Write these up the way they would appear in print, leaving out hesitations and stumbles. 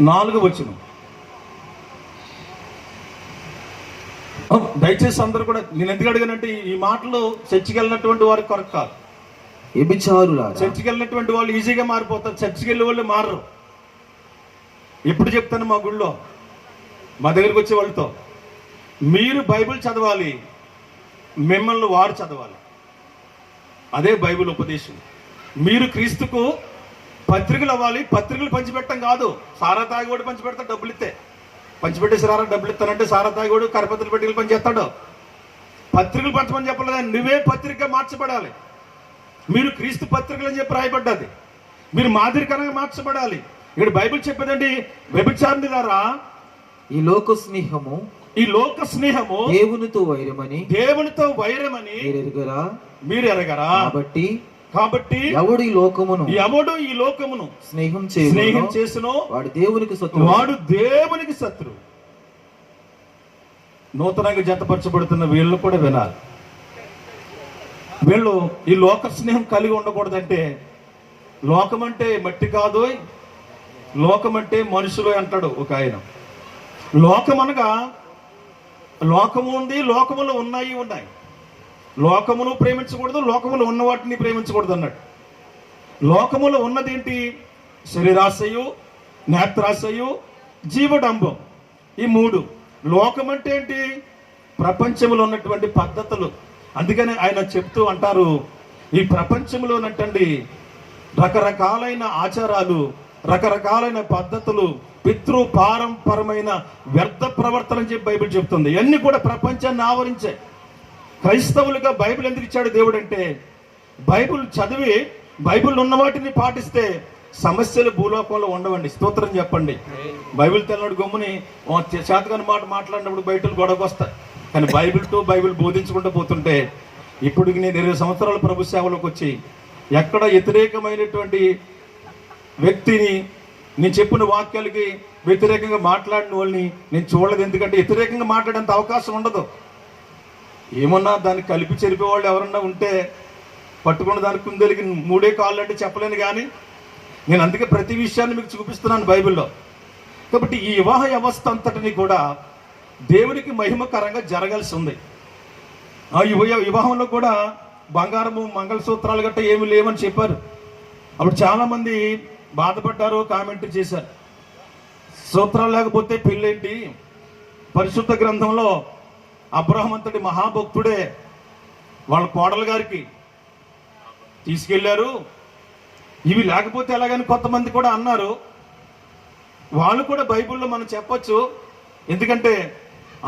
4వ వచనం. దయచేసి అందరూ కూడా, నేను ఎందుకు అడిగానంటే ఈ మాటలు చర్చికి వెళ్ళినటువంటి వారికి కొరకు కాదు. చర్చికి వెళ్ళినటువంటి వాళ్ళు ఈజీగా మారిపోతారు, చర్చికి వెళ్ళే వాళ్ళు మారరు. ఎప్పుడు చెప్తాను మా గుళ్ళో మా దగ్గరికి వచ్చే వాళ్ళతో, మీరు బైబిల్ చదవాలి, మిమ్మల్ని వారు చదవాలి. అదే బైబిల్ ఉపదేశం. మీరు క్రీస్తుకు పత్రికలు అవ్వాలి, పత్రికలు పంచిపెట్టడం కాదు. సారా తాగివాడు పంచిపెడతాడు డబ్బులు ఇస్తే, పంచిపెట్టేసి రారా డబ్బులు ఇస్తానంటే సారా తాగివాడు కరపత్రులు పత్రికలు పనిచేస్తాడు. పత్రికలు పంచమని చెప్పలేదు, నువ్వే పత్రిక మార్చబడాలి. మీరు క్రీస్తు పత్రికలు అని చెప్పి రాయబడ్డది, మీరు మాదిరికరంగా మార్చబడాలి. ఇక్కడ బైబిల్ చెప్పేదండి, వ్యభిచారుని ద్వారా ఈ లోక స్నేహము దేవునితో వైరమని మీరు ఎరగరా. కాబట్టి ఎవడు ఈ లోకమును స్నేహం చేసును వాడు దేవునికి శత్రువు. నూతనంగా జతపరచబడుతున్న వీళ్ళు కూడా వినాలి. వీళ్ళు ఈ లోక స్నేహం కలిగి ఉండకూడదంటే, లోకం అంటే మట్టి కాదు, లోకం అంటే మనుషులు అంటాడు ఒక ఆయన. లోకం అనగా లోకము ఉంది, లోకములో ఉన్నాయి. లోకమును ప్రేమించకూడదు, లోకములో ఉన్న వాటిని ప్రేమించకూడదు అన్నాడు. లోకములో ఉన్నది ఏంటి? శరీరాశయు, నేత్రాశయు, జీవడంబం. ఈ 3. లోకం అంటే ఏంటి? ప్రపంచంలో ఉన్నటువంటి పద్ధతులు. అందుకని ఆయన చెప్తూ అంటారు, ఈ ప్రపంచంలో ఉన్నట్టండి రకరకాలైన ఆచారాలు, రకరకాలైన పద్ధతులు, పితృపారంపరమైన వ్యర్థ ప్రవర్తన అని చెప్పి బైబిల్ చెప్తుంది. ఇవన్నీ కూడా ప్రపంచాన్ని ఆవరించే. క్రైస్తవులుగా బైబిల్ ఎందుకు ఇచ్చాడు దేవుడు అంటే, బైబిల్ చదివి బైబిల్ ఉన్న వాటిని పాటిస్తే సమస్యలు భూలోకంలో ఉండవండి. స్తోత్రం చెప్పండి. బైబిల్ తెల్లడు గమ్ముని చేతకాని మాట మాట్లాడినప్పుడు బయటలు గొడవకు వస్తాయి. కానీ బైబిల్ బోధించుకుంటూ పోతుంటే, ఇప్పుడు నేను 20 సంవత్సరాల ప్రభు సేవలోకి వచ్చి ఎక్కడ వ్యతిరేకమైనటువంటి వ్యక్తిని, నేను చెప్పిన వాక్యాలకి వ్యతిరేకంగా మాట్లాడిన వాళ్ళని నేను చూడలేదు. ఎందుకంటే వ్యతిరేకంగా మాట్లాడేంత అవకాశం ఉండదు. ఏమన్నా దాన్ని కలిపి చెరిపేవాళ్ళు ఎవరన్నా ఉంటే పట్టుకున్న దానికి కుందేలికి 3 కాళ్ళు అంటే చెప్పలేను. కానీ నేను అందుకే ప్రతి విషయాన్ని మీకు చూపిస్తున్నాను బైబిల్లో. కాబట్టి ఈ వివాహ వ్యవస్థ అంతటిని కూడా దేవునికి మహిమకరంగా జరగాల్సి ఉంది. ఆ వివాహంలో కూడా బంగారము, మంగళసూత్రాలు గట్రా ఏమి లేవని చెప్పారు. అప్పుడు చాలామంది బాధపడ్డారు, కామెంట్ చేశారు. సూత్రాలు లేకపోతే పెళ్ళేంటి? పరిశుద్ధ గ్రంథంలో అబ్రహాం అంతటి మహాభక్తుడే వాళ్ళ కోడలు గారికి తీసుకెళ్లారు. ఇవి లేకపోతే ఎలాగని కొంతమంది కూడా అన్నారు. వాళ్ళు కూడా బైబిల్లో మనం చెప్పొచ్చు. ఎందుకంటే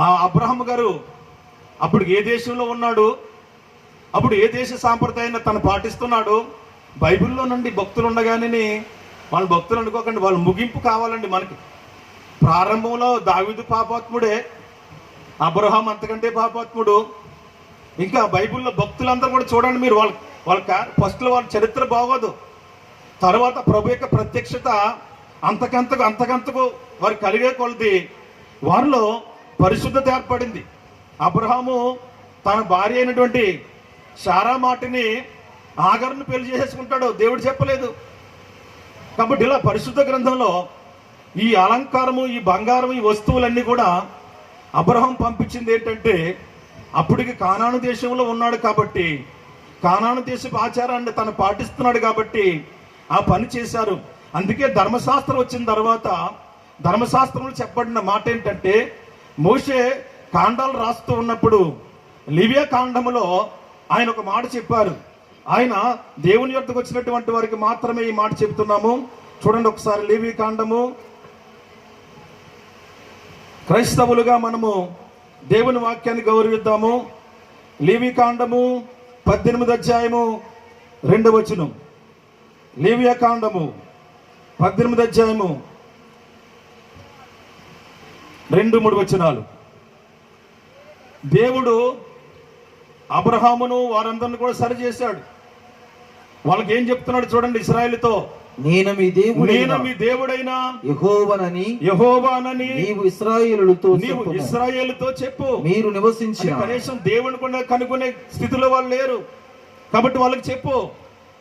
ఆ అబ్రహాం గారు అప్పుడు ఏ దేశంలో ఉన్నాడు, అప్పుడు ఏ దేశ సాంప్రదాయాన్ని తను పాటిస్తున్నాడు. బైబిల్లో నుండి భక్తులు ఉండగానే వాళ్ళు భక్తులు అనుకోకండి, వాళ్ళు ముగింపు కావాలండి మనకి. ప్రారంభంలో దావీదు పాపాత్ముడే, అబ్రహాం అంతకంటే పాపాత్ముడు. ఇంకా బైబిల్లో భక్తులందరూ కూడా చూడండి మీరు, వాళ్ళ ఫస్ట్లో వాళ్ళ చరిత్ర బాగోదు. తర్వాత ప్రభు యొక్క ప్రత్యక్షత అంతకంతకు వారు కలిగే కొలది వారిలో పరిశుద్ధత ఏర్పడింది. అబ్రహాము తన భార్య అయినటువంటి శారా మాటిని ఆగర్ను పెళ్లి చేసేసుకుంటాడు, దేవుడు చెప్పలేదు. కాబట్టి ఇలా పరిశుద్ధ గ్రంథంలో ఈ అలంకారము, ఈ బంగారం, ఈ వస్తువులన్నీ కూడా అబ్రహాం పంపించింది ఏంటంటే, అప్పటికి కానాను దేశంలో ఉన్నాడు కాబట్టి, కానాను దేశపు ఆచారాన్ని తను పాటిస్తున్నాడు కాబట్టి ఆ పని చేశారు. అందుకే ధర్మశాస్త్రం వచ్చిన తర్వాత ధర్మశాస్త్రంలో చెప్పబడిన మాట ఏంటంటే, మోషే కాండాలు రాస్తూ ఉన్నప్పుడు లివియా కాండములో ఆయన ఒక మాట చెప్పారు. ఆయన దేవుని యొద్దకు వచ్చినటువంటి వారికి మాత్రమే ఈ మాట చెబుతున్నాము. చూడండి ఒకసారి లేవి కాండము. క్రైస్తవులుగా మనము దేవుని వాక్యాన్ని గౌరవిద్దాము. లేవి కాండము 18వ అధ్యాయము 2వ వచనం. లేవియా కాండము 18వ అధ్యాయము 2-3 వచనాలు. దేవుడు అబ్రహామును వారందరిని కూడా సరి చేశాడు. వాళ్ళకి ఏం చెప్తున్నాడు చూడండి, ఇశ్రాయేలుతో, నేను మీ దేవుడైన యెహోవానని నీవు ఇశ్రాయేలుతో చెప్పు. మీరు నివసించిన, కనీసం దేవుని కూడా కనుగొనే స్థితిలో వాళ్ళు లేరు కాబట్టి వాళ్ళకి చెప్పు,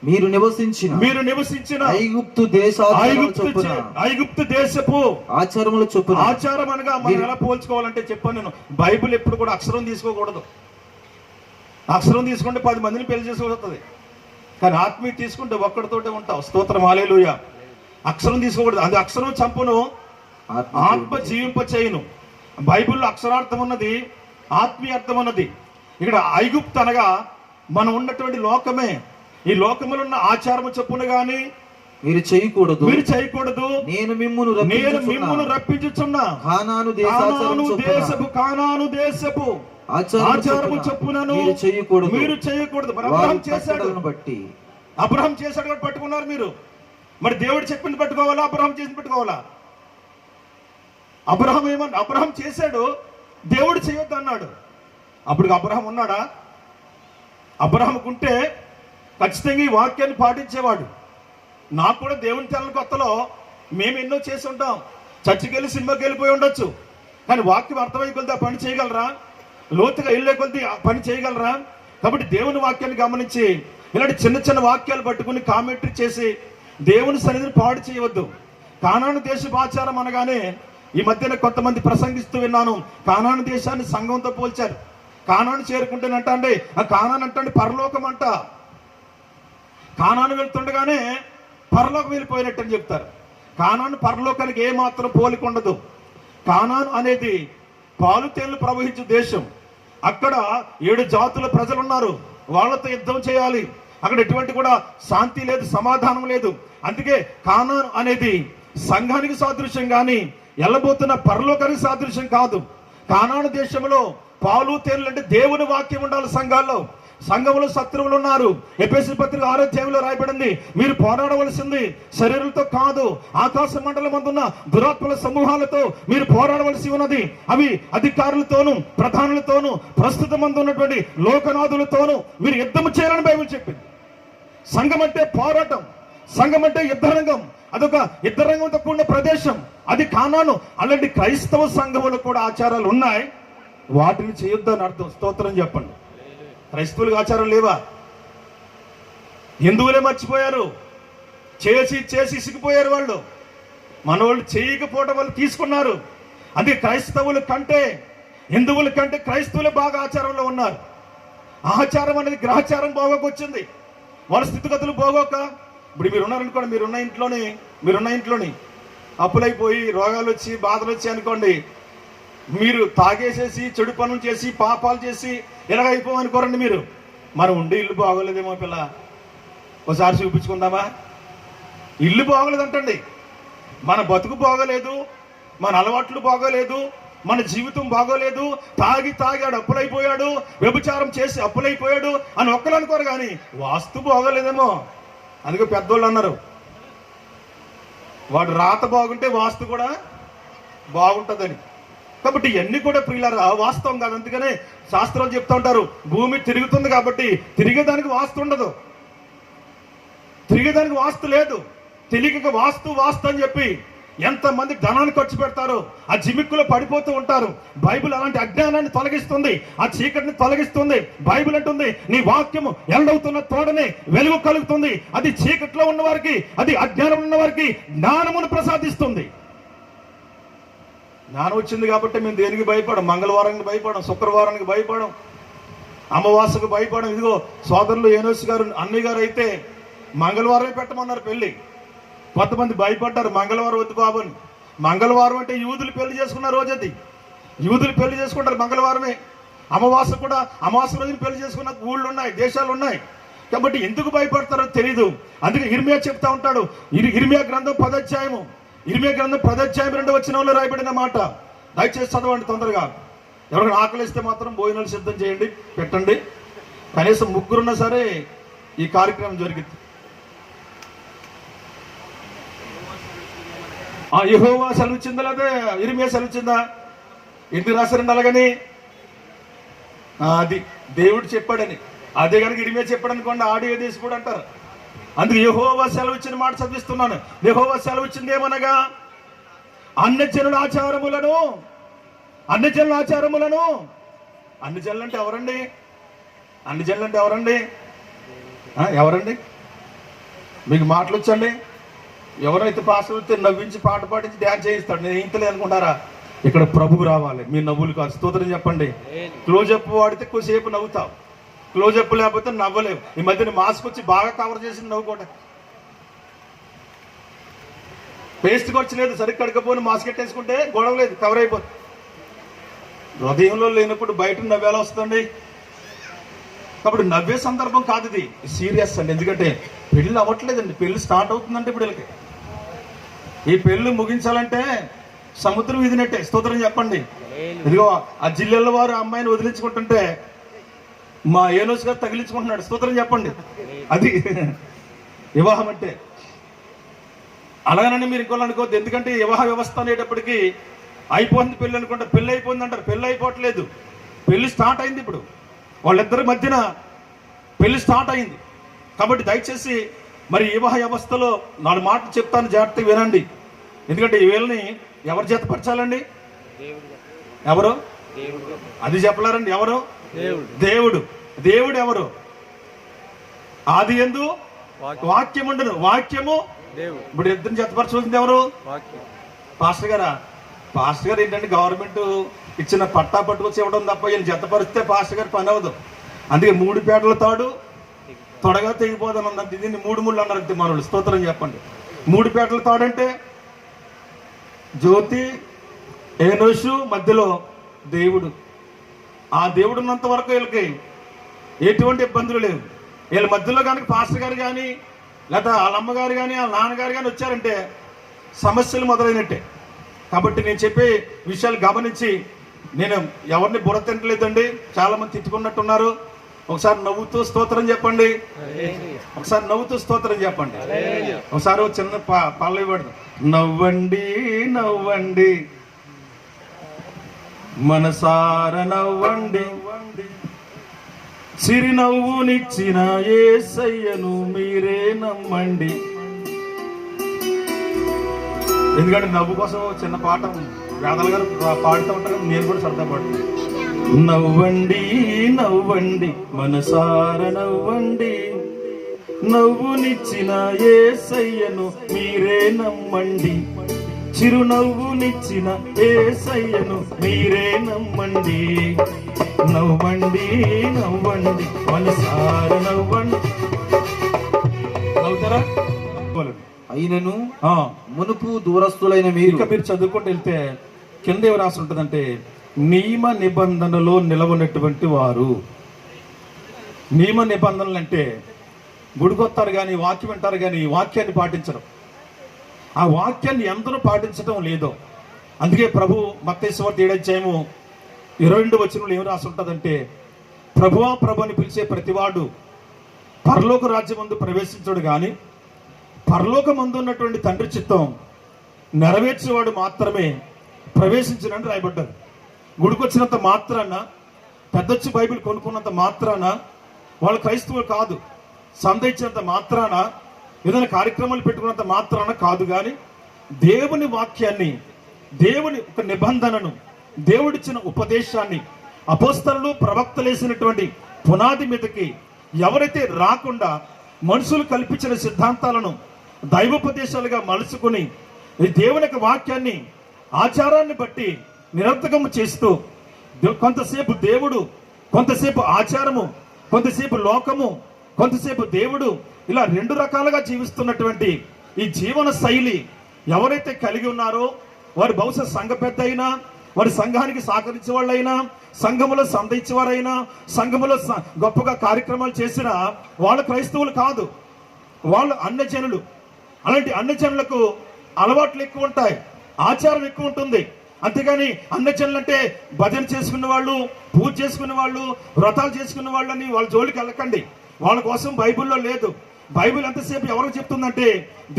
మీరు నివసించిన ఐగుప్తు దేశపు ఆచారముల చొప్పున. ఆచారం అనగా మనం ఎలా పోల్చుకోవాలంటే చెప్పాను నేను, బైబిల్ ఎప్పుడు కూడా అక్షరం తీసుకోకూడదు. అక్షరం తీసుకుంటే 10 మందిని పెళ్లి చేసుకోగలుగుతుంది, కానీ ఆత్మీయ తీసుకుంటే ఒక్కడితోటే ఉంటావు. స్తోత్రం, హల్లెలూయా. అక్షరం తీసుకోకూడదు, అది అక్షరం చంపును, ఆత్మ జీవింప చేయును. బైబిల్లో అక్షరార్థం ఉన్నది, ఆత్మీయ అర్థం ఉన్నది. ఇక్కడ ఐగుప్తు అనగా మనం ఉన్నటువంటి లోకమే. ఈ లోకములో ఉన్న ఆచారము చొప్పున గాని మీరు చేయకూడదు. నేను మిమ్మును రప్పించుచున్న కానాను దేశపు ఆచారము చొప్పునను మీరు చేయకూడదు. అబ్రహాం చేశాడు బట్టి, అబ్రహాం చేశాడు కాబట్టి పట్టుకున్నారు మీరు. మరి దేవుడు చెప్పింది పట్టుకోవాలా, అబ్రహాం చేసింది పట్టుకోవాలా? అబ్రహాం చేశాడు, దేవుడు చేయొద్దు అన్నాడు. అప్పుడు అబ్రహాం ఉన్నాడా? అబ్రహాంకుంటే ఖచ్చితంగా ఈ వాక్యాన్ని పాటించేవాడు. నాకు కూడా దేవుని తెల్లని కొత్తలో మేము ఎన్నో చేసి ఉంటాం. చర్చికి వెళ్ళి సినిమాకి వెళ్ళిపోయి ఉండొచ్చు, కానీ వాక్యం అర్థమై కొలితే ఆ పని చేయగలరా? లోతుగా వెళ్ళే కొలితే ఆ పని చేయగలరా? కాబట్టి దేవుని వాక్యాన్ని గమనించి ఇలాంటి చిన్న చిన్న వాక్యాలు పట్టుకుని కామెంటరీ చేసి దేవుని సన్నిధిని పాడు చేయవద్దు. కానాను దేశపు ఆచారం అనగానే ఈ మధ్యన కొంతమంది ప్రసంగిస్తూ విన్నాను, కానాను దేశాన్ని సంఘంతో పోల్చారు. కానాను చేరుకుంటేనంట అండి, ఆ కానాను అంటే పరలోకం అంట. కానాను వెళ్తుండగానే పరలోకం వెళ్ళిపోయినట్టు అని చెప్తారు. కానాను పరలోకానికి ఏమాత్రం పోలిక ఉండదు. కానాను అనేది పాలు తేళ్లు ప్రవహించే దేశం. అక్కడ 7 జాతుల ప్రజలు ఉన్నారు, వాళ్ళతో యుద్ధం చేయాలి. అక్కడ ఎటువంటి కూడా శాంతి లేదు, సమాధానం లేదు. అందుకే కానాను అనేది సంఘానికి సాదృశ్యం కానీ వెళ్ళబోతున్న పరలోకానికి సాదృశ్యం కాదు. కానాను దేశంలో పాలు తేళ్లు అంటే దేవుని వాక్యం ఉండాలి. సంఘంలో శత్రువులు ఉన్నారు. ఎఫెసీ పత్రిక 6వ అధ్యాయంలో రాయబడింది, మీరు పోరాడవలసింది శరీరులతో కాదు, ఆకాశ మండలం అందున్న దురాత్మల సమూహాలతో మీరు పోరాడవలసి ఉన్నది. అవి అధికారులతోనూ ప్రధానులతోనూ ప్రస్తుతం ఉన్నటువంటి లోకనాథులతోనూ మీరు యుద్ధం చేయాలని బైబిల్ చెప్పింది. సంఘం అంటే పోరాటం, సంఘం అంటే యుద్ధరంగం. అదొక యుద్ధరంగంతో కూడిన ప్రదేశం, అది కానాను. అలాంటి క్రైస్తవ సంఘములు కూడా ఆచారాలు ఉన్నాయి, వాటిని చేయొద్దని అర్థం. స్తోత్రం చెప్పండి. క్రైస్తవులకు ఆచారం లేవా? హిందువులే మర్చిపోయారు, చేసి ఇసిగిపోయారు వాళ్ళు. మనవాళ్ళు చేయకపోవడం వల్ల తీసుకున్నారు. అది క్రైస్తవుల కంటే హిందువుల కంటే క్రైస్తవులే బాగా ఆచారంలో ఉన్నారు. ఆచారం అనేది గ్రహచారం బాగోకొచ్చింది, వాళ్ళ స్థితిగతులు బాగోక. ఇప్పుడు మీరు ఉన్నారనుకోండి, మీరున్న ఇంట్లోని అప్పులైపోయి రోగాలు వచ్చి బాధలు వచ్చి అనుకోండి, మీరు తాగేసేసి చెడు పనులు చేసి పాపాలు చేసి ఎలాగైపోవనుకోరండి మీరు. మనం ఉండి ఇల్లు బాగోలేదేమో పిల్ల, ఒకసారి చూపించుకుందామా? ఇల్లు బాగోలేదంటండి, మన బతుకు బాగోలేదు, మన అలవాట్లు బాగోలేదు, మన జీవితం బాగోలేదు. తాగాడు అప్పులైపోయాడు, వ్యభిచారం చేసి అప్పులైపోయాడు అని ఒక్కరు అనుకోరు, కానీ వాస్తు బాగోలేదేమో. అందుకే పెద్దోళ్ళు అన్నారు, వాడు రాత బాగుంటే వాస్తు కూడా బాగుంటుందని. కాబట్టి ఇవన్నీ కూడా ప్రియులారా వాస్తవం కాదు. అందుకనే శాస్త్రాలు చెప్తూ ఉంటారు, భూమి తిరుగుతుంది కాబట్టి తిరిగేదానికి వాస్తు ఉండదు, తిరిగేదానికి వాస్తు లేదు. తెలియక వాస్తు అని చెప్పి ఎంతమంది ధనాన్ని ఖర్చు పెడతారు, ఆ జిమిక్కులో పడిపోతూ ఉంటారు. బైబిల్ అలాంటి అజ్ఞానాన్ని తొలగిస్తుంది, ఆ చీకటిని తొలగిస్తుంది. బైబిల్ అంటుంది, నీ వాక్యము ఎండవుతున్న తోడనే వెలుగు కలుగుతుంది. అది చీకట్లో ఉన్న వారికి, అది అజ్ఞానం ఉన్న వారికి జ్ఞానమును ప్రసాదిస్తుంది. జ్ఞానం వచ్చింది కాబట్టి మేము దేనికి భయపడం? మంగళవారానికి భయపడం, శుక్రవారానికి భయపడం, అమావాస్యకు భయపడం. ఇదిగో సోదరులు ఏనోస్ గారు, అన్నయ్య గారు అయితే మంగళవారమే పెట్టమన్నారు పెళ్లి. కొంతమంది భయపడ్డారు, మంగళవారం వద్దు బాబు అని. మంగళవారం అంటే యూదులు పెళ్లి చేసుకున్న రోజు, అది యూదులు పెళ్లి చేసుకుంటారు మంగళవారమే. అమావాస్య కూడా అమావాస్య రోజున పెళ్లి చేసుకున్న ఊళ్ళు ఉన్నాయి, దేశాలు ఉన్నాయి. కాబట్టి ఎందుకు భయపడతారో తెలీదు. అందుకే ఇర్మియా చెప్తా ఉంటాడు, ఇర్మియా గ్రంథం 10వ అధ్యాయము, ఇర్మియా గ్రంథం 10వ అధ్యాయం 2వ వచనంలో రాయబడిన మాట దయచేసి చదవండి తొందరగా. ఎవరికైనా ఆకలిస్తే మాత్రం భోజనాలు సిద్ధం చేయండి, పెట్టండి. కనీసం 3 ఉన్నా సరే ఈ కార్యక్రమం జరిగింది. యెహోవా సెలవిచ్చిందా లేదా ఇర్మియా సెలవిచ్చిందా? ఎందుకు రాశారండి అలాగని? అది దేవుడు చెప్పాడని. అదే కనుక ఇర్మియా చెప్పాడు అనుకోండి, ఆడియో తీసి కూడా అంటారు. అందుకు యెహోవా సెలవిచ్చిన మాట చదివిస్తున్నాను. యెహోవా సెలవిచ్చింది ఏమనగా, అన్యజనుల ఆచారములను అన్ని జనులు అంటే ఎవరండి? ఎవరండి? మీకు మాటలు వచ్చండి? ఎవరైతే పాస్టర్ వస్తే నవ్వించి పాట పాడించి డ్యాన్స్ చేయిస్తాడు, నేను ఇంతలే అనుకుంటారా? ఇక్కడ ప్రభువు రావాలి, మీ నవ్వులు కాదు. స్తోత్రం చెప్పండి. క్లోజప్ వాడితే కొద్దిసేపు నవ్వుతావు, క్లోజప్ లేకపోతే నవ్వలేవు. ఈ మధ్యన మాస్క్ వచ్చి బాగా కవర్ చేసి నవ్వుకోండి. పేస్ట్ ఖర్చు లేదు, సరిగ్గా కడకపోని మాస్క్ పెట్టేసుకుంటే గొడవ లేదు, కవర్ అయిపోతుంది. హృదయంలో లేనప్పుడు బయట నవ్వేలా వస్తుంది. కాబట్టి నవ్వే సందర్భం కాదు ఇది, సీరియస్ అండి. ఎందుకంటే పెళ్ళి అవ్వట్లేదండి, పెళ్ళి స్టార్ట్ అవుతుందంటే ఇప్పుడు వీళ్ళకి. ఈ పెళ్ళి ముగించాలంటే సముద్రం విధినట్టే. స్తోత్రం చెప్పండి. ఇదిగో ఆ జిల్లాల వారు అమ్మాయిని వదిలించుకుంటుంటే మా ఏనోస్ గారు తగిలించుకుంటున్నాడు. స్తోత్రం చెప్పండి. అది వివాహం అంటే. అలాగనని మీరు ఇంకోళ్ళు అనుకోవద్దు. ఎందుకంటే వివాహ వ్యవస్థ అనేటప్పటికీ అయిపోయింది పెళ్ళి అనుకుంటే, పెళ్ళి అయిపోయింది అంటారు. పెళ్ళి అయిపోవట్లేదు, పెళ్ళి స్టార్ట్ అయింది. ఇప్పుడు వాళ్ళిద్దరి మధ్యన పెళ్లి స్టార్ట్ అయింది. కాబట్టి దయచేసి మరి వివాహ వ్యవస్థలో 4 మాటలు చెప్తాను, జాగ్రత్తగా వినండి. ఎందుకంటే ఈ వీళ్ళని ఎవరు జతపరచాలండి? ఎవరు? అది చెప్పలేరండి. ఎవరు? దేవుడు. దేవుడు ఎవరు? ఆది యందు వాక్యం ఉండను, వాక్యము. ఇప్పుడు ఇద్దరిని జతపరచవలసింది ఎవరు? పాస్టర్ గారా? పాస్టర్ గారు ఏంటంటే గవర్నమెంట్ ఇచ్చిన పట్టా పట్టుకొచ్చి ఇవ్వడం తప్ప వీళ్ళు జతపరిస్తే పాస్టర్ గారు పని అవ్వదు. అందుకే 3 పేటల తాడు త్వరగా తెగిపోదని ఉందంటే దీన్ని 3 ముళ్ళు అన్నారు మనోళ్ళు. స్తోత్రం చెప్పండి. 3 పేటల తాడు అంటే జ్యోతి, ఏనోషు, మధ్యలో దేవుడు. ఆ దేవుడు ఉన్నంత వరకు వీళ్ళకి ఎటువంటి ఇబ్బందులు లేవు. వీళ్ళ మధ్యలో కనుక పాస్టర్ గారు కానీ లేదా వాళ్ళ అమ్మగారు కానీ వాళ్ళ నాన్నగారు కానీ వచ్చారంటే సమస్యలు మొదలైనట్టే. కాబట్టి నేను చెప్పే విషయాలు గమనించి, నేను ఎవరిని బుర్ర తింటలేదండి. చాలా మంది తిట్టుకున్నట్టున్నారు. ఒకసారి నవ్వుతూ స్తోత్రం చెప్పండి. ఒకసారి నవ్వుతూ స్తోత్రం చెప్పండి. ఒకసారి చిన్న పల్లె ఇవ్వడు. నవ్వండి నవ్వండి మనసార నవ్వండి, చిరునవ్వునిచ్చిన యేసయ్యను మీరే నమ్మండి. ఎందుకంటే నవ్వు కోసం చిన్న పాట వేదాల గారు పాడుతూ ఉంటారు, నేను కూడా సరదా పాడుతాను. నవ్వండి నవ్వండి మనసార నవ్వండి, నవ్వునిచ్చిన యేసయ్యను మీరే నమ్మండి, చిరునవ్వునిచ్చిన యేసయ్యను మీరే నమ్మండి. నవ్వండి నవ్వండి మనసార నవ్వండి. నవ్వుతారా? అయినను మునుపు దూరస్తులైన ఇంకా మీరు చదువుకుంటూ వెళ్తే కింద ఏమి రాసి ఉంటుందంటే, నియమ నిబంధనలో నిలవనటువంటి వారు. నియమ నిబంధనలు అంటే గుడికొస్తారు కానీ వాక్యం వింటారు కానీ వాక్యాన్ని పాటించరు. ఆ వాక్యాన్ని ఎందరూ పాటించడం లేదో. అందుకే ప్రభు మత్తయి సువార్త 7వ అధ్యాయము 22వ వచనంలో ఏమి రాసి ఉంటుందంటే, ప్రభువా ప్రభు అని పిలిచే ప్రతివాడు పరలోక రాజ్యమందు ప్రవేశించడు కానీ పరలోకమందు ఉన్నటువంటి తండ్రి చిత్తం నెరవేర్చేవాడు మాత్రమే ప్రవేశించనని రాయబడ్డారు. గుడికొచ్చినంత మాత్రాన, పెద్దొచ్చి బైబిల్ కొనుక్కున్నంత మాత్రాన వాళ్ళు క్రైస్తవులు కాదు, సంద ఇచ్చినంత మాత్రాన, ఏదైనా కార్యక్రమాలు పెట్టుకున్నంత మాత్రాన కాదు. కానీ దేవుని వాక్యాన్ని, దేవుని ఒక నిబంధనను, దేవుడిచ్చిన ఉపదేశాన్ని అపోస్తలులు ప్రవక్తలు వేసినటువంటి పునాది మీదకి ఎవరైతే రాకుండా మనుషులు కల్పించిన సిద్ధాంతాలను దైవోపదేశాలుగా మలుచుకుని ఈ దేవుని యొక్క వాక్యాన్ని ఆచారాన్ని బట్టి నిరర్థకము చేస్తూ కొంతసేపు దేవుడు, కొంతసేపు ఆచారము, కొంతసేపు లోకము, కొంతసేపు దేవుడు, ఇలా 2 రకాలుగా జీవిస్తున్నటువంటి ఈ జీవన శైలి ఎవరైతే కలిగి ఉన్నారో వారు బహుశా సంఘ పెద్ద అయినా, వారి సంఘానికి సహకరించే వాళ్ళైనా, సంఘములో సంధించేవారైనా, సంఘములో గొప్పగా కార్యక్రమాలు చేసిన వాళ్ళు క్రైస్తవులు కాదు, వాళ్ళు అన్యజనులు. అలాంటి అన్యజనులకు అలవాట్లు ఎక్కువ ఉంటాయి, ఆచారం ఎక్కువ ఉంటుంది. అంతేగాని అన్యజనులు అంటే భజన చేసుకున్న వాళ్ళు, పూజ చేసుకున్న వాళ్ళు, వ్రతాలు చేసుకున్న వాళ్ళు అని వాళ్ళ జోలికి వెళ్ళకండి. వాళ్ళ కోసం బైబిల్లో లేదు. బైబిల్ ఎంతసేపు ఎవరికి చెప్తుందంటే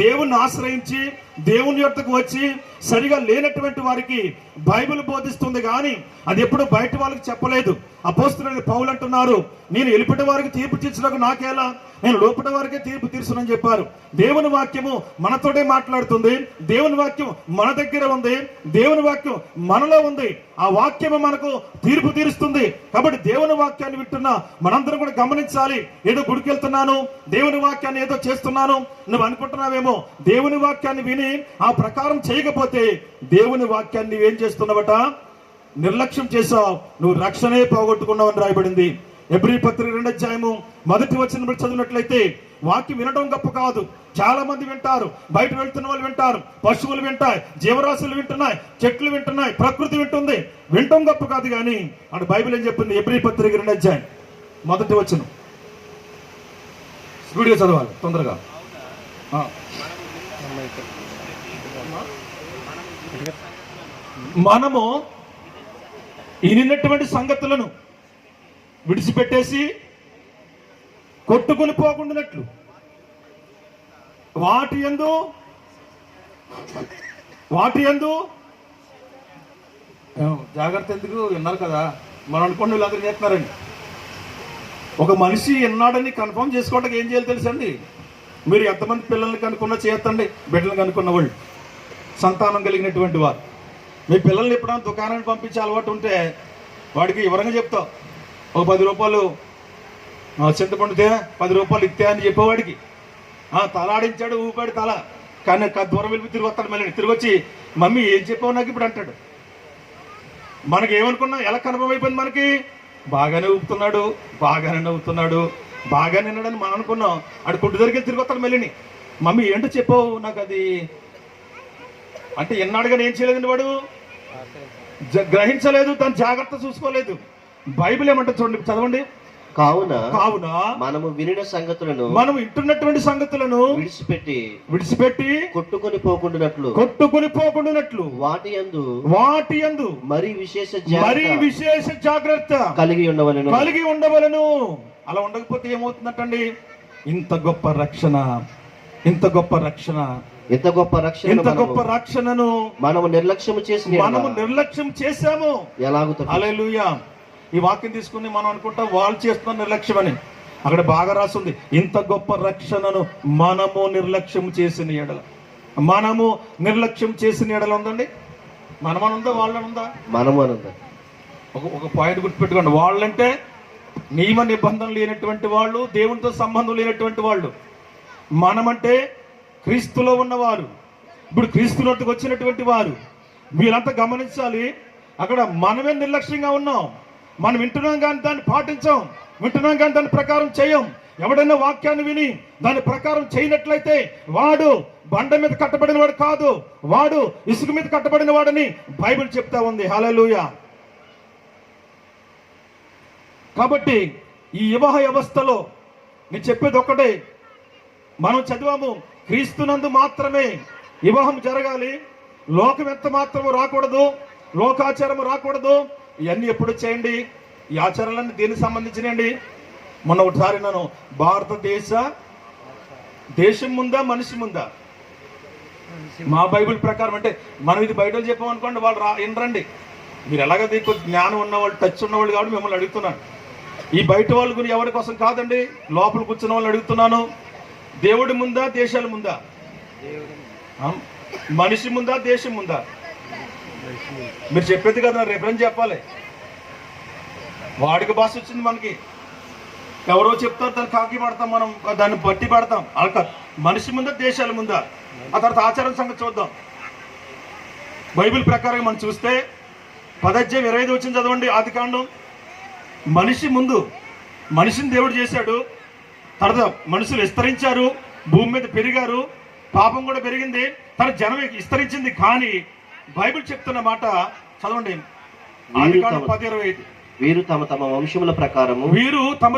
దేవుణ్ణి ఆశ్రయించి దేవుని యొద్దకు వచ్చి సరిగా లేనటువంటి వారికి బైబిల్ బోధిస్తుంది కానీ అది ఎప్పుడు బయట వాళ్ళకి చెప్పలేదు. అపోస్తలుడైన పౌలు అంటున్నారు, నేను ఎలుపటి వారికి తీర్పు తీర్చుటకు నాకేలా, నేను లోపటి వారికే తీర్పు తీర్చునని చెప్పారు. దేవుని వాక్యము మనతోటే మాట్లాడుతుంది. దేవుని వాక్యం మన దగ్గర ఉంది. దేవుని వాక్యం మనలో ఉంది. ఆ వాక్యము మనకు తీర్పు తీరుస్తుంది. కాబట్టి దేవుని వాక్యాన్ని వింటున్నా మనందరం కూడా గమనించాలి. ఏదో గుడికి వెళ్తున్నాను, దేవుని వాక్యాన్ని ఏదో చేస్తున్నాను నువ్వు అనుకుంటున్నావేమో. దేవుని వాక్యాన్ని విని ఆ ప్రకారం చేయకపోతే దేవుని వాక్యాన్ని నువ్వేం చేస్తున్నావట? నిర్లక్ష్యం చేసావు. నువ్వు రక్షణే పోగొట్టుకున్నావు అని రాయబడింది. ఎబ్రీ పత్రిక 2వ అధ్యాయము 1వ వచనం చదివినట్లయితే వాక్యం వినడం గొప్ప కాదు. చాలా మంది వింటారు, బయట వెళ్తున్న వాళ్ళు వింటారు, పశువులు వింటాయి, జీవరాశులు వింటున్నాయి, చెట్లు వింటున్నాయి, ప్రకృతి వింటుంది. వినటం గొప్ప కాదు కానీ అటు బైబిల్ ఏం చెప్పింది? ఎబ్రీ పత్రిక 2వ అధ్యాయం 1వ వచనం స్పీడ్గా చదవాలి తొందరగా. మనము ఇనినటువంటి సంగతులను విడిచిపెట్టేసి కొట్టుకుని పోకుండానట్లు వాటి యందు జాగ్రత్త. ఎందుకు విన్నారు కదా, మనం అనుకోండి వీళ్ళందరూ చేస్తున్నారండి. ఒక మనిషి ఎన్నాడని కన్ఫర్మ్ చేసుకోవడానికి ఏం చేయాలి తెలుసండి? మీరు ఎంతమంది పిల్లల్ని కనుక్కున్నా చేస్తండి. బిడ్డలు కనుక్కున్న వాళ్ళు, సంతానం కలిగినటువంటి వారు. మీ పిల్లల్ని ఎప్పుడైనా దుకాణానికి పంపించే అలవాటు ఉంటే వాడికి వివరంగా చెప్తావు. ఒక 10 రూపాయలు చింతపండుతే 10 రూపాయలు ఇస్తే అని చెప్పేవాడికి తలాడించాడు, ఊపాడు తల. కానీ దూరం వెళ్ళి తిరిగి వస్తాడు. మళ్ళీ తిరిగి వచ్చి మమ్మీ ఏం చెప్పావు నాకు ఇప్పుడు అంటాడు. మనకి ఏమనుకున్నాం? ఎలా కన్ఫర్మ్ అయిపోయింది మనకి? బాగానే ఊపుతున్నాడు, బాగానే నవ్వుతున్నాడు, బాగానే విన్నాడని మనం అనుకున్నాం. ఆడు కొట్టు దగ్గరికి తిరిగి వస్తాడు. మళ్ళీని మమ్మీ ఏంటో చెప్పావు నాకు అది అంటే ఎన్నాడు కానీ ఏం చేయలేదండి వాడు, గ్రహించలేదు, దాన్ని జాగ్రత్త చూసుకోలేదు. బైబిల్ ఏమంటే చూడండి, చదవండి. కావున మనము వినిన సంగతులను, మనం వింటున్నటువంటి సంగతులను విడిచిపెట్టి కొట్టుకొని పోకుండానట్లు వాటి యందు మరి విశేష జాగ్రత్త కలిగి ఉండవలెను. అలా ఉండకపోతే ఏమవుతుందంటండి? ఇంత గొప్ప రక్షణను మనము నిర్లక్ష్యం చేశాము. ఎలాగో హల్లెలూయా. ఈ వాక్యం తీసుకుని మనం అనుకుంటాం వాళ్ళు చేస్తున్న నిర్లక్ష్యం అని. అక్కడ బాగా రాస్తుంది, ఇంత గొప్ప రక్షణను మనము నిర్లక్ష్యం చేసిన ఎడల ఉందండి. మనమనుందా వాళ్ళనుందా? మనమనుందా. ఒక పాయింట్ గుర్తుపెట్టుకోండి. వాళ్ళంటే నియమ నిబంధన లేనటువంటి వాళ్ళు, దేవునితో సంబంధం లేనటువంటి వాళ్ళు. మనమంటే క్రీస్తులో ఉన్నవారు, ఇప్పుడు క్రీస్తులోకి వచ్చినటువంటి వారు. మీరంతా గమనించాలి. అక్కడ మనమే నిర్లక్ష్యంగా ఉన్నాం. మనం వింటున్నాం కానీ దాన్ని పాటించాం, వింటున్నాం కానీ దాని ప్రకారం చేయం. ఎవడైనా వాక్యాన్ని విని దాని ప్రకారం చేయనట్లయితే వాడు బండ మీద కట్టబడిన వాడు కాదు, వాడు ఇసుక మీద కట్టబడిన వాడని బైబిల్ చెప్తా ఉంది. హల్లెలూయా. కాబట్టి ఈ వివాహ వ్యవస్థలో నేను చెప్పేది ఒక్కటే, మనం చదివాము క్రీస్తునందు మాత్రమే వివాహం జరగాలి, లోకం ఎంత మాత్రము రాకూడదు, లోకాచారము రాకూడదు. ఇవన్నీ ఎప్పుడు చేయండి? ఈ ఆచారాలన్నీ దేనికి సంబంధించినండి? మొన్న ఒకసారి నేను దేశం ముందా మనిషి ముందా? మా బైబిల్ ప్రకారం అంటే మనం ఇది బయట చెప్పామనుకోండి, వాళ్ళు వినరండి. మీరు ఎలాగ జ్ఞానం ఉన్నవాళ్ళు, టచ్ ఉన్నవాళ్ళు కాబట్టి మిమ్మల్ని అడుగుతున్నాను. ఈ బయట వాళ్ళ గురించి ఎవరి కోసం కాదండి, లోపల కూర్చున్న వాళ్ళని అడుగుతున్నాను. దేవుడి ముందా దేశాల ముందా? మనిషి ముందా దేశం ముందా? మీరు చెప్పేది కదా, రేపని చెప్పాలి. వాడికి భాష వచ్చింది మనకి, ఎవరో చెప్తారు దాన్ని కాకి పడతాం, మనం దాన్ని బట్టి పడతాం. అలా మనిషి ముందా దేశాల ముందా? ఆ తర్వాత ఆచారం సంగతి చూద్దాం. బైబిల్ ప్రకారం మనం చూస్తే 10:25 వచ్చింది చదవండి. ఆదికాండం. మనిషి ముందు మనిషిని దేవుడు చేశాడు, తర్వాత మనుషులు విస్తరించారు, భూమి మీద పెరిగారు, పాపం కూడా పెరిగింది, తన జనం విస్తరించింది. కానీ బైబిల్ చెప్తున్న మాట చదవండి. ఆదికాండం 10:25. వీరు తమ తమ వంశముల ప్రకారము, తమ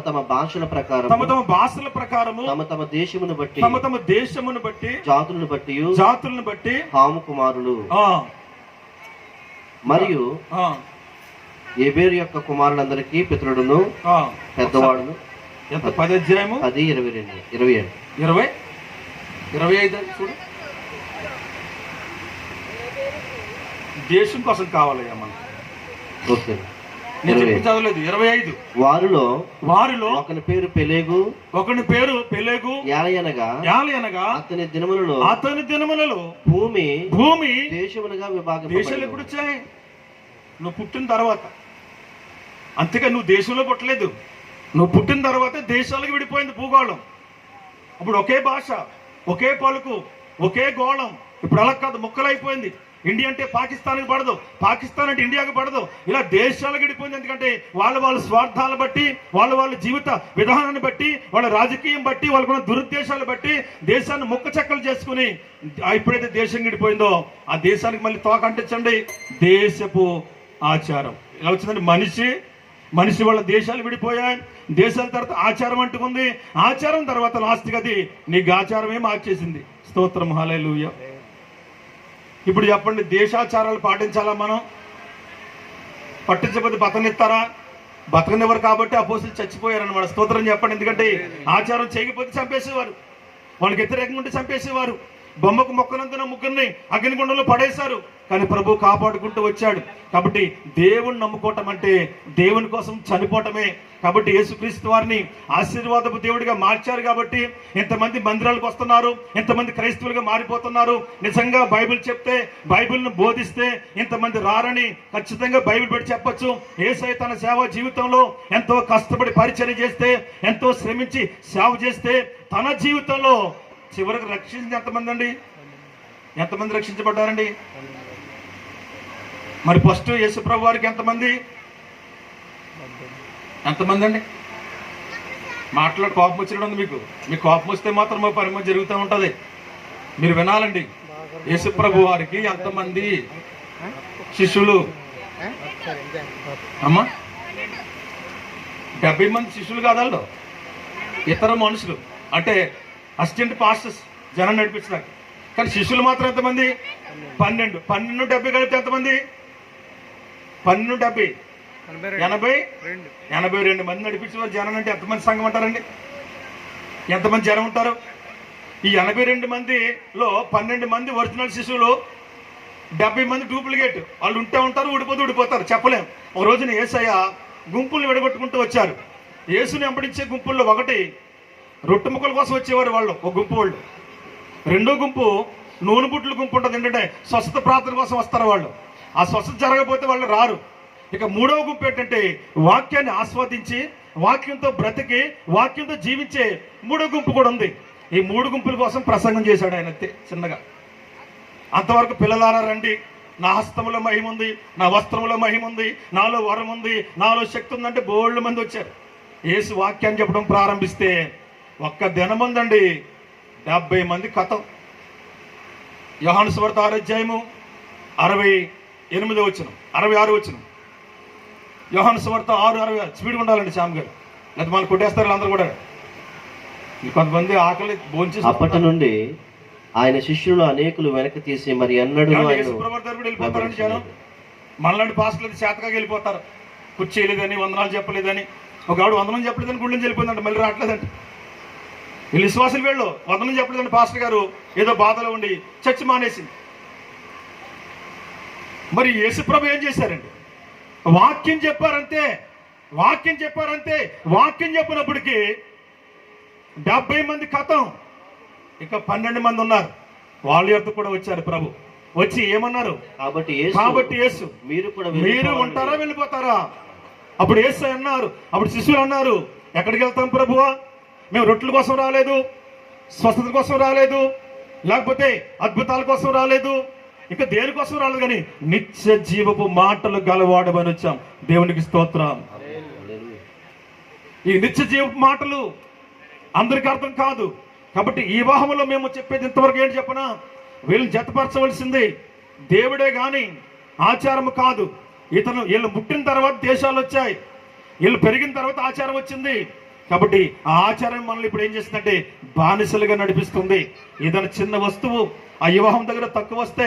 తమ భాషల ప్రకారము, తమ తమ దేశమును బట్టి, జాతులను బట్టి హాము కుమారులు. మరియు ఎబేరు యొక్క కుమారులందరికీ పితరుడును పెద్దవాడును. 10:22. 25 చూడు. దేశం కోసం కావాలయ్యా మనం. ఓకే, నేను చెప్పి చదవలేదు. 25 వారిలో ఒకని పేరు పెలేగు యాలయనగా అతని దినములలో భూమి దేశములుగా దేశాలు ఎప్పుడు వచ్చాయి? నువ్వు పుట్టిన తర్వాత. అంతేగా నువ్వు దేశంలో పుట్టలేదు, నువ్వు పుట్టిన తర్వాత దేశాలకు విడిపోయింది భూగోళం. అప్పుడు ఒకే భాష, ఒకే పలుకు, ఒకే గోళం. ఇప్పుడు అలా కాదు, ముక్కలైపోయింది. ఇండియా అంటే పాకిస్తాన్కి పడదు, పాకిస్తాన్ అంటే ఇండియాకి పడదు. ఇలా దేశాలకు విడిపోయింది. ఎందుకంటే వాళ్ళ స్వార్థాలను బట్టి, వాళ్ళ జీవిత విధానాన్ని బట్టి, వాళ్ళ రాజకీయం బట్టి, వాళ్ళకున్న దురుద్దేశాలు బట్టి దేశాన్ని ముక్క చెక్కలు చేసుకుని ఎప్పుడైతే దేశం విడిపోయిందో ఆ దేశానికి మళ్ళీ తోక అంటించండి. దేశపు ఆచారం ఇలా వచ్చిందండి. మనిషి వాళ్ళ దేశాలు విడిపోయాయి. దేశాల తర్వాత ఆచారం అంటుకుంది. ఆచారం తర్వాత లాస్ట్కి అది నీకు ఆచారమే మార్చేసింది. స్తోత్రం, హల్లెలూయా. ఇప్పుడు చెప్పండి, దేశాచారాలు పాటించాలా మనం? పట్టించకపోతే బతకనిస్తారా? బతకనివ్వరు కాబట్టి అపోస్తులు చచ్చిపోయారన్నమాట. స్తోత్రం చెప్పండి. ఎందుకంటే ఆచారం చేయకపోతే చంపేసేవారు, వాళ్ళకి వ్యతిరేకంగా ఉంటే చంపేసేవారు. బొమ్మకు మొక్కనందున ముగ్గురిని అగ్నిగుండంలో పడేశారు. కానీ ప్రభు కాపాడుకుంటూ వచ్చాడు. కాబట్టి దేవుని నమ్ముకోవటం అంటే దేవుని కోసం చనిపోవటమే. కాబట్టి యేసుక్రీస్తు వారిని ఆశీర్వాదపు దేవుడిగా మార్చారు. కాబట్టి ఎంతమంది మందిరాలకు వస్తున్నారు, ఎంతమంది క్రైస్తవులుగా మారిపోతున్నారు. నిజంగా బైబిల్ చెప్తే, బైబిల్ను బోధిస్తే ఇంతమంది రారని ఖచ్చితంగా బైబిల్ పెట్టి చెప్పొచ్చు. యేసయ్య తన సేవ జీవితంలో ఎంతో కష్టపడి పరిచర్య చేస్తే, ఎంతో శ్రమించి సేవ చేస్తే తన జీవితంలో చివరికి రక్షించింది ఎంతమంది రక్షించబడ్డారండి? మరి ఫస్ట్ యేసుప్రభు వారికి ఎంతమంది అండి? మాట్లాడు కోపం వచ్చినట్టు ఉంది మీకు కోపం వస్తే మాత్రం మా పరిమాణం జరుగుతూ ఉంటుంది. మీరు వినాలండి. యేసుప్రభు వారికి ఎంతమంది శిష్యులు అమ్మా? 70 మంది శిష్యులు కాదు వాళ్ళు, ఇతర మనుషులు. అంటే అసిస్టెంట్ పాస్టర్స్ జనం నడిపించడానికి. కానీ శిష్యులు మాత్రం ఎంతమంది? 12. 12 70 కలిపితే ఎంతమంది? 12 70 82 మంది నడిపించేవారు జనం. అంటే ఎంతమంది సంఘం అంటారండి? ఎంతమంది జనం ఉంటారు? ఈ 82 మందిలో 12 మంది ఒరిజినల్ శిష్యులు, 70 మంది డూప్లికేట్. వాళ్ళు ఉంటారు, ఊడిపోతారు, చెప్పలేం. ఒక రోజున యేసయ్య గుంపుల్ని విడగొట్టుకుంటూ వచ్చారు. యేసుని వెంబడించే గుంపుల్లో ఒకటి రొట్టె ముక్కల కోసం వచ్చేవారు వాళ్ళు, ఒక గుంపు వాళ్ళు. రెండో గుంపు నూనె బుట్లు గుంపు ఉంటుంది. ఏంటంటే స్వస్థత ప్రార్థన కోసం వస్తారు వాళ్ళు. ఆ స్వస్థత జరగకపోతే వాళ్ళు రారు. ఇక మూడవ గుంపు ఏంటంటే వాక్యాన్ని ఆస్వాదించి, వాక్యంతో బ్రతికి, వాక్యంతో జీవించే మూడో గుంపు కూడా ఉంది. ఈ 3 గుంపుల కోసం ప్రసంగం చేశాడు ఆయన చిన్నగా. అంతవరకు పిల్లలారా రండి, నా హస్తంలో మహిమ ఉంది, నా వస్త్రంలో మహిమ ఉంది, నాలో వరం ఉంది, నాలో శక్తి ఉందంటే బోళ్ళు మంది వచ్చారు. యేసు వాక్యాన్ని చెప్పడం ప్రారంభిస్తే ఒక్క దినమందండి 70 మంది కథం. యోహాను సువార్త 6వ అధ్యాయము 68వ వచనం, 66వ వచనం. యోహాను సువార్త 6:60. స్పీడ్గా ఉండాలండి శ్యామ్ గారు, లేదా మనం కొట్టేస్తారు అందరూ కూడా. కొంతమంది ఆకలి భోంచేసి. అప్పటి నుండి ఆయన శిష్యులు అనేకులు వెనక్కి తీసి మరి ఎన్నడూ వెళ్ళిపోతారండి జనం. మనలాంటి పాస్టర్లు చేతగా వెళ్ళిపోతారు. కుర్చీలేదని, వందనాలు చెప్పలేదని. ఒక ఆవిడ వందనం చెప్పలేదని గుళ్ళని వెళ్ళిపోయిందంట, మళ్ళీ రావట్లేదండి. వీళ్ళు విశ్వాసులు వీళ్ళు వందనం చెప్పలేదండి. పాస్టర్ గారు ఏదో బాధలో ఉండి చర్చి మానేసింది. మరి యేసుప్రభు ఏం చేశారండి? వాక్యం చెప్పారంతే. వాక్యం చెప్పినప్పటికీ 70 మంది కథం. ఇక 12 మంది ఉన్నారు. వాళ్ళ యొక్క కూడా వచ్చారు. ప్రభు వచ్చి ఏమన్నారు? కాబట్టి యేసు మీరు ఉంటారా, వెళ్ళిపోతారా? అప్పుడు యేసు అన్నారు, అప్పుడు శిష్యులు అన్నారు, ఎక్కడికి వెళ్తాం ప్రభువా? మేము రొట్టెల కోసం రాలేదు, స్వస్థత కోసం రాలేదు, లేకపోతే అద్భుతాల కోసం రాలేదు, ఇంకా దేనికోసం రాలేదు, కానీ నిత్య జీవపు మాటలు గలవాడమని వచ్చాం. దేవునికి స్తోత్రం. ఈ నిత్య జీవపు మాటలు అందరికి అర్థం కాదు. కాబట్టి ఈ వివాహంలో మేము చెప్పేది ఇంతవరకు ఏంటి చెప్పనా? వీళ్ళని జతపరచవలసింది దేవుడే కానీ ఆచారము కాదు. వీళ్ళు పుట్టిన తర్వాత దేశాలు వచ్చాయి, వీళ్ళు పెరిగిన తర్వాత ఆచారం వచ్చింది. కాబట్టి ఆ ఆచారం మనల్ని ఇప్పుడు ఏం చేస్తుందంటే బానిసలుగా నడిపిస్తుంది. ఏదైనా చిన్న వస్తువు ఆ వివాహం దగ్గర తక్కువ వస్తే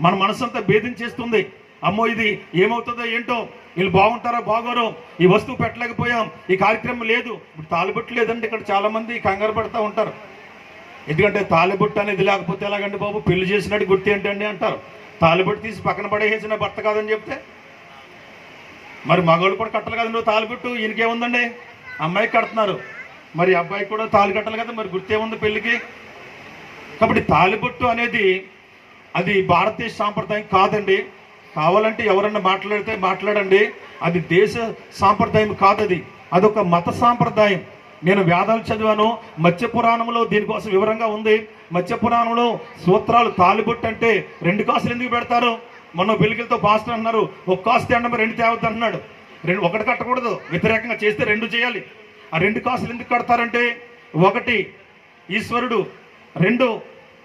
మన మనసంతా భేదించేస్తుంది. అమ్మో ఇది ఏమవుతుందో ఏంటో, వీళ్ళు బాగుంటారా బాగోరో, ఈ వస్తువు పెట్టలేకపోయాం, ఈ కార్యక్రమం లేదు, ఇప్పుడు తాళిబొట్టు లేదంటే ఇక్కడ చాలా మంది కంగారు పడుతూ ఉంటారు. ఎందుకంటే తాలిబొట్టు అనేది లేకపోతే ఎలాగండి బాబు, పెళ్లి చేసినట్టు గుర్తు ఏంటండి అంటారు. తాలిబొట్టు తీసి పక్కన పడేసిన భర్త కాదని చెప్తే మరి మగవాళ్ళు కూడా కట్టాలి కదా నువ్వు తాలిబొట్టు. ఈయనకేముందండి, అమ్మాయికి కడుతున్నారు, మరి అబ్బాయికి కూడా తాళి కట్టాలి కదా, మరి గుర్తేముంది పెళ్లికి. కాబట్టి తాలిబొట్టు అనేది అది భారతదేశ సాంప్రదాయం కాదండి. కావాలంటే ఎవరన్నా మాట్లాడితే మాట్లాడండి, అది దేశ సాంప్రదాయం కాదది, అదొక మత సాంప్రదాయం. నేను వేదాలు చదివాను, మత్స్య పురాణంలో దీనికోసం వివరంగా ఉంది. మత్స్య పురాణంలో సూత్రాలు తాలిబొట్టు అంటే 2 కాసులు ఎందుకు పెడతారు. మొన్న వెలుగులతో పాస్టర్ అన్నారు, 1 కాసు తేండమ 2 తేవద్దు అన్నాడు. 1 కట్టకూడదు, వ్యతిరేకంగా చేస్తే 2 చేయాలి. ఆ 2 కాసులు ఎందుకు కడతారంటే, 1 ఈశ్వరుడు, 2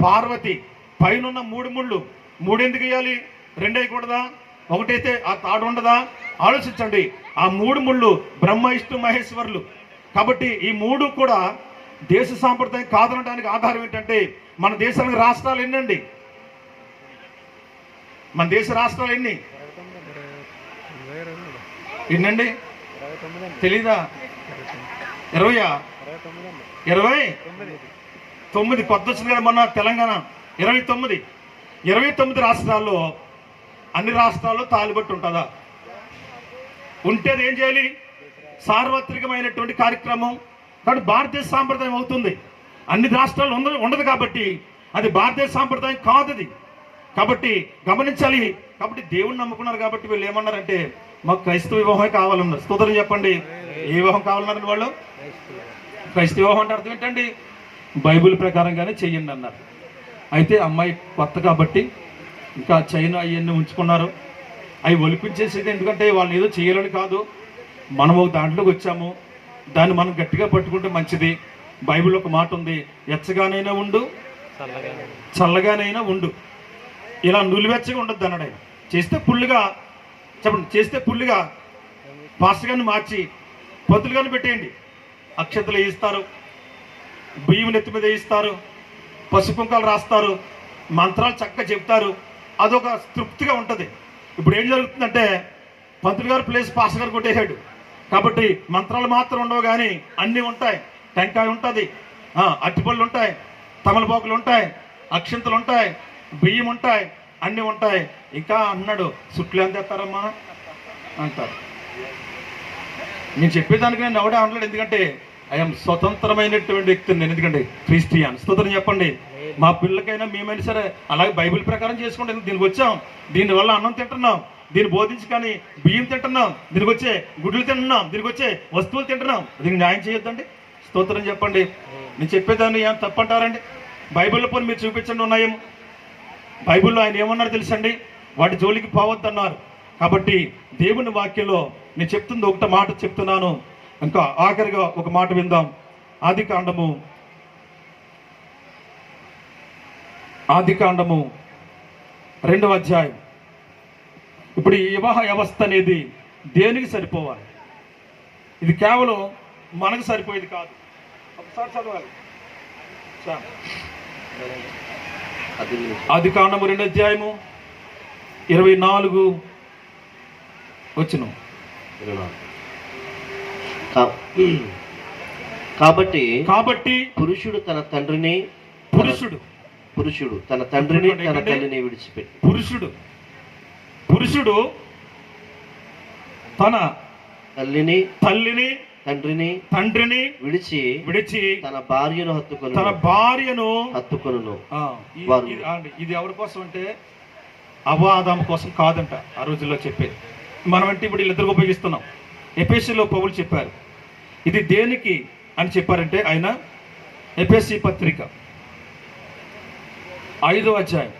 పార్వతి, పైన 3 ముళ్ళు. 3 ఎందుకు వేయాలి, 2 వేయకూడదా? 1 అయితే ఆ తాడు ఉండదా? ఆలోచించండి. ఆ 3 ముళ్ళు బ్రహ్మ విష్ణు మహేశ్వరులు. కాబట్టి ఈ 3 కూడా దేశ సాంప్రదాయం కాదనడానికి ఆధారం ఏంటంటే, మన దేశానికి రాష్ట్రాలు ఎన్నండి, మన దేశ రాష్ట్రాలు ఎన్నండి తెలీదా? 20 29 కొత్త వచ్చింది కదా మొన్న తెలంగాణ. 29 రాష్ట్రాల్లో, అన్ని రాష్ట్రాల్లో తాలిబొట్టు ఉంటుందా? ఉంటే అది ఏం చేయాలి, సార్వత్రికమైనటువంటి కార్యక్రమం. కాబట్టి భారతదేశ సాంప్రదాయం అవుతుంది. అన్ని రాష్ట్రాల్లో ఉండదు కాబట్టి అది భారతదేశ సాంప్రదాయం కాదు అది. కాబట్టి గమనించాలి. కాబట్టి దేవుణ్ణి నమ్ముకున్నారు కాబట్టి వీళ్ళు ఏమన్నారంటే, మాకు క్రైస్తవ వివాహమే కావాలన్నారు. స్తోత్రం చెప్పండి. ఏ వివాహం కావాలన్నారండి వాళ్ళు? క్రైస్తవ వివాహం అంటే అర్థం ఏంటండి, బైబిల్ ప్రకారంగానే చెయ్యండి అన్నారు. అయితే అమ్మాయి కొత్త కాబట్టి ఇంకా చైన్ అవన్నీ ఉంచుకున్నారు. అవి ఒలిపించేసేది, ఎందుకంటే వాళ్ళు ఏదో చేయాలని కాదు, మనం ఒక దాంట్లోకి వచ్చాము, దాన్ని మనం గట్టిగా పట్టుకుంటే మంచిది. బైబిల్ ఒక మాట ఉంది, ఎచ్చగానైనా ఉండు చల్లగానైనా ఉండు, ఇలా నులివెచ్చగా ఉండద్దు అన్నాడు ఆయన. చేస్తే పుల్లుగా చెప్పండి, చేస్తే పుల్లుగా పాస్టర్ గారిని మార్చి పంతులు గారిని పెట్టేయండి. అక్షతలు వేయిస్తారు, బియ్యం నెత్తి మీద వేయిస్తారు, పసుపు కుంకాలు రాస్తారు, మంత్రాలు చక్కగా చెప్తారు, అదొక తృప్తిగా ఉంటుంది. ఇప్పుడు ఏం జరుగుతుందంటే, పంతులు గారు ప్లేస్ పాస్టర్ గారు కొట్టేశాడు కాబట్టి మంత్రాలు మాత్రం ఉండవు కానీ అన్నీ ఉంటాయి. టెంకాయ ఉంటుంది, అట్టిపళ్ళు ఉంటాయి, తమలపాకులు ఉంటాయి, అక్షంతలు ఉంటాయి, బియ్యం ఉంటాయి, అన్నీ ఉంటాయి. ఇంకా అన్నాడు, సుట్లు ఎంత తెస్తారమ్మా అంటారు. నేను చెప్పేదానికి నేను ఎవడే అనలేడు, ఎందుకంటే ఐఎమ్ స్వతంత్రమైనటువంటి వ్యక్తిని నేను, ఎందుకంటే క్రిస్టియన్. స్తోత్రం చెప్పండి. మా పిల్లకైనా మేమైనా సరే అలాగే బైబిల్ ప్రకారం చేసుకోండి. దీనికి వచ్చాం, దీనివల్ల అన్నం తింటున్నాం, దీన్ని బోధించి కానీ బియ్యం తింటున్నాం, దీనికి వచ్చే గుడ్లు తింటున్నాం, దీనికి వచ్చే వస్తువులు తింటున్నాం, దీనికి న్యాయం చేయొద్దండి. స్తోత్రం చెప్పండి. నేను చెప్పేదాన్ని ఏం తప్పంటారండి? బైబిల్లో పోనీ మీరు చూపించండి ఉన్నాయేమో. బైబిల్లో ఆయన ఏమన్నారు తెలుసండి, వాటి జోలికి పోవద్దన్నారు. కాబట్టి దేవుని వాక్యంలో నేను చెప్తుంది ఒకట మాట చెప్తున్నాను, ఇంకా ఆఖరిగా ఒక మాట విందాం. ఆదికాండము 2వ అధ్యాయం. ఇప్పుడు ఈ వివాహ వ్యవస్థ అనేది దేనికి సరిపోవాలి? ఇది కేవలం మనకు సరిపోయేది కాదు. ఒకసారి చదవాలి. ఆదికాండము 2వ అధ్యాయము 24 వచనం. కాబట్టి పురుషుడు తన తండ్రిని తన తల్లిని విడిచిపెట్టి, పురుషుడు తన తల్లిని తండ్రిని విడిచి తన భార్యను హత్తుకొనును. ఇది ఎవరి కోసం అంటే అవాదం కోసం కాదంట ఆ రోజుల్లో చెప్పేది. మనం అంటే ఇప్పుడు వీళ్ళిద్దరికి ఉపయోగిస్తున్నాం. ఎఫెసీలో పౌలు చెప్పారు. ఇది దేనికి అని చెప్పారంటే, ఆయన ఎఫెసీ పత్రిక 5వ అధ్యాయం,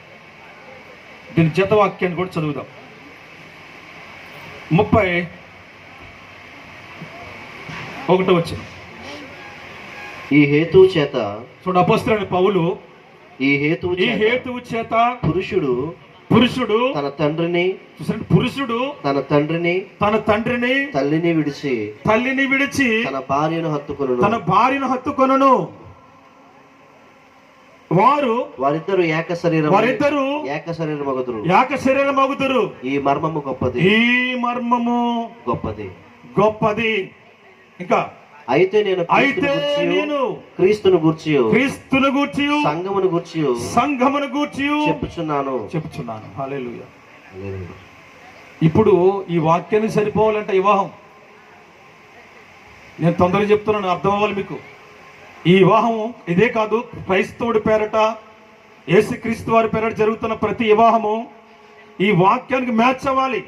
దీని జతవాక్యాన్ని కూడా చదువుదాం. 31వ వచనం. ఈ హేతువు చేత చూడు, అపోస్తలుడైన పౌలు ఈ హేతువు చేత పురుషుడు తన తండ్రిని తల్లిని విడిచి తన భార్యను హత్తుకొనును. వారిద్దరు ఏక శరీరమగుదురు. ఈ మర్మము గొప్పది. ఇంకా అయితే నేను క్రీస్తును గూర్చి సంఘమును గూర్చి చెప్పుచున్నాను. హల్లెలూయా. ఇప్పుడు ఈ వాక్యాన్ని సరిపోవాలంటే వివాహం, నేను తొందరగా చెప్తున్నాను, అర్థం అవ్వాలి మీకు. ఈ వివాహం ఇదే కాదు, క్రైస్తవుడి పేరట, యేసుక్రీస్తు వారి పేరట జరుగుతున్న ప్రతి వివాహము ఈ వాక్యానికి మ్యాచ్ అవ్వాలి.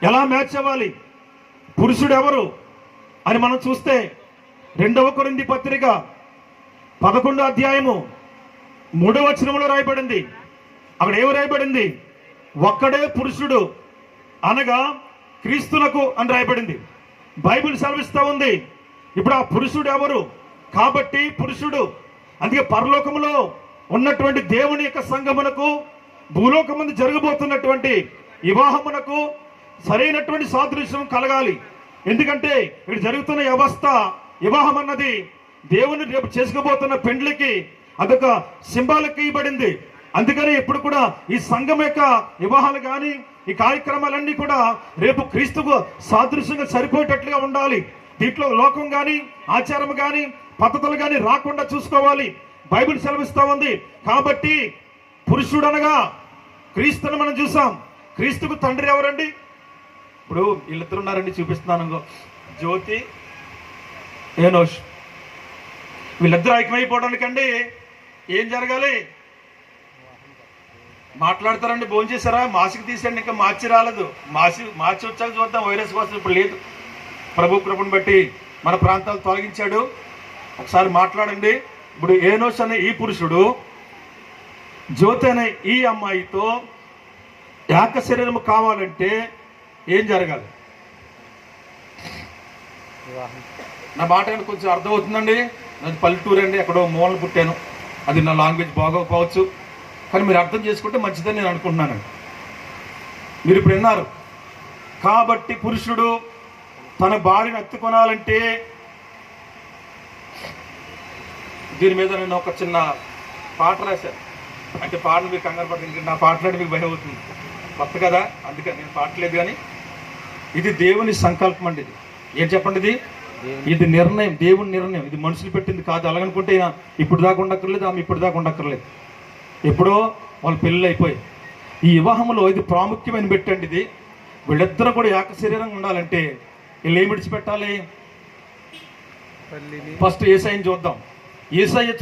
ఎలా మ్యాచ్ అవ్వాలి? పురుషుడు ఎవరు అని మనం చూస్తే 2 కొరింథీ పత్రిక 11వ అధ్యాయము 3వ వచనంలో రాయబడింది. అక్కడ ఏమి రాయబడింది? ఒక్కడే పురుషుడు అనగా క్రీస్తునకు అని రాయబడింది. బైబిల్ సెలవిస్తూ ఉంది. ఇప్పుడు ఆ పురుషుడు ఎవరు? కాబట్టి పురుషుడు, అందుకే పరలోకములో ఉన్నటువంటి దేవుని యొక్క సంఘమునకు, భూలోకమందు జరగబోతున్నటువంటి వివాహమునకు సరైనటువంటి సాదృశ్యం కలగాలి. ఎందుకంటే ఇక్కడ జరుగుతున్న వ్యవస్థ, వివాహం అన్నది దేవుని రేపు చేసుకోబోతున్న పెండ్లికి అదొక సింబాలిక్ ఇవ్వబడింది. అందుకని ఎప్పుడు కూడా ఈ సంఘం యొక్క వివాహాలు కానీ ఈ కార్యక్రమాలన్నీ కూడా రేపు క్రీస్తుకు సాదృశ్యంగా సరిపోయేటట్లుగా ఉండాలి. దీంట్లో లోకం కానీ, ఆచారం కానీ, పద్ధతులు కానీ రాకుండా చూసుకోవాలి. బైబిల్ సెలవిస్తూ ఉంది. కాబట్టి పురుషుడు అనగా క్రీస్తుని మనం చూసాం. క్రీస్తుకు తండ్రి ఎవరండి? ఇప్పుడు వీళ్ళిద్దరు ఉన్నారండి, చూపిస్తున్నాను. జ్యోతి, ఏనోష్, వీళ్ళిద్దరూ ఐక్యమైపోవడానికండి ఏం జరగాలి? మాట్లాడతారండి. భోజనం చేశారా? మాసికి తీసేయండి, ఇంకా మార్చి రాలేదు. మార్చి వచ్చాక చూద్దాం. వైరస్ కోసం ఇప్పుడు లేదు. ప్రభు కృపను బట్టి మన ప్రాంతాలు తొలగించాడు. ఒకసారి మాట్లాడండి. ఇప్పుడు ఏనోష్ అనే ఈ పురుషుడు జ్యోతి అనే ఈ అమ్మాయితో ఏక శరీరము కావాలంటే ఏం జరగాలి? నా మాట కొంచెం అర్థమవుతుందండి. నేను పల్లెటూరు అండి, ఎక్కడో మూలన పుట్టాను. అది నా లాంగ్వేజ్ బాగోకపోవచ్చు, కానీ మీరు అర్థం చేసుకుంటే మంచిదని నేను అనుకుంటున్నానండి. మీరు ఇప్పుడు విన్నారు. కాబట్టి పురుషుడు తన భార్యను ఎత్తుకొనాలంటే, దీని మీద నేను ఒక చిన్న పాట రాశాను. అంటే పాటలు మీకు కంగారు పడుతుంది, నా పాటలాడి మీకు భయం అవుతుంది, కొత్త కదా, అందుకని నేను పాటలేదు. కానీ ఇది దేవుని సంకల్పం అండి. ఇది ఏం చెప్పండి, ఇది నిర్ణయం, దేవుని నిర్ణయం. ఇది మనుషులు పెట్టింది కాదు. అలాగనుకుంటే ఇప్పుడు దాకా ఉండక్కర్లేదు, ఆమె ఇప్పుడు దాకా ఉండక్కర్లేదు. ఎప్పుడో వాళ్ళ పెళ్ళి అయిపోయి ఈ వివాహంలో ఇది ప్రాముఖ్యమైన పెట్టండి. ఇది వీళ్ళిద్దరూ కూడా ఏక శరీరంగా ఉండాలంటే వీళ్ళు ఏం విడిచిపెట్టాలి? ఫస్ట్ యేసయ్యని చూద్దాం. యేసయ్య